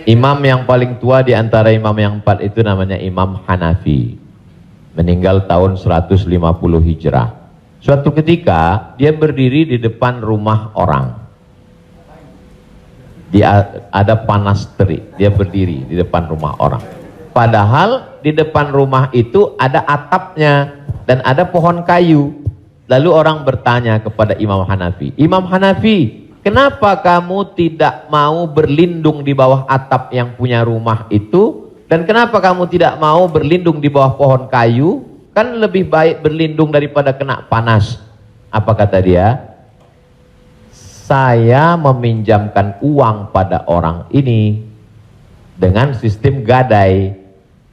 Imam yang paling tua di antara imam yang 4 itu namanya Imam Hanafi. Meninggal tahun 150 Hijrah. Suatu ketika dia berdiri di depan rumah orang. Dia ada panas terik, dia berdiri di depan rumah orang. Padahal di depan rumah itu ada atapnya dan ada pohon kayu. Lalu orang bertanya kepada Imam Hanafi, Imam Hanafi, kenapa kamu tidak mau berlindung di bawah atap yang punya rumah itu? Dan kenapa kamu tidak mau berlindung di bawah pohon kayu? Kan lebih baik berlindung daripada kena panas. Apa kata dia? Saya meminjamkan uang pada orang ini dengan sistem gadai,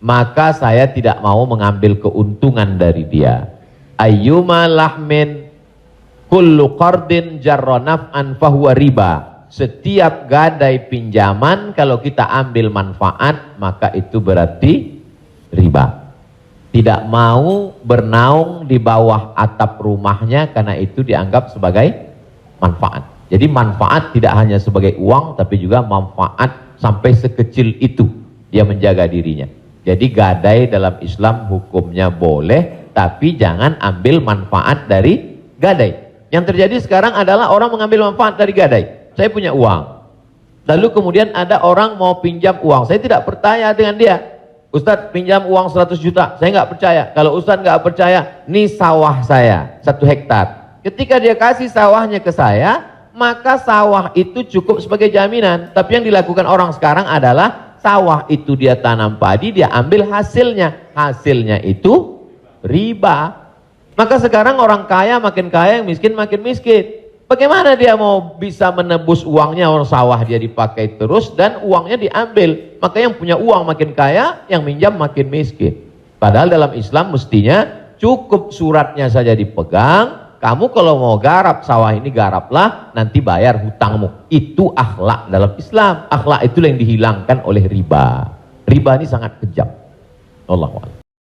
maka saya tidak mau mengambil keuntungan dari dia. Ayyuma lahmin kullu qardin jarra naf'an fahuwa riba. Setiap gadai pinjaman kalau kita ambil manfaat maka itu berarti riba. Tidak mau bernaung di bawah atap rumahnya karena itu dianggap sebagai manfaat. Jadi manfaat tidak hanya sebagai uang tapi juga manfaat sampai sekecil itu dia menjaga dirinya. Jadi gadai dalam Islam hukumnya boleh, tapi jangan ambil manfaat dari gadai. Yang terjadi sekarang adalah orang mengambil manfaat dari gadai. Saya punya uang, lalu kemudian ada orang mau pinjam uang. Saya tidak percaya dengan dia. Ustadz pinjam uang 100 juta, saya nggak percaya. Kalau Ustadz nggak percaya, ini sawah saya 1 hektar. Ketika dia kasih sawahnya ke saya, maka sawah itu cukup sebagai jaminan. Tapi yang dilakukan orang sekarang adalah sawah itu dia tanam padi, dia ambil hasilnya. Hasilnya itu riba. Maka sekarang orang kaya makin kaya, yang miskin makin miskin. Bagaimana dia mau bisa menebus uangnya? Orang sawah dia dipakai terus dan uangnya diambil. Maka yang punya uang makin kaya, yang minjam makin miskin. Padahal dalam Islam mestinya cukup suratnya saja dipegang. Kamu kalau mau garap sawah ini garaplah, nanti bayar hutangmu. Itu akhlak dalam Islam. Akhlak itu yang dihilangkan oleh riba. Riba ini sangat kejam. Wallahu a'lam.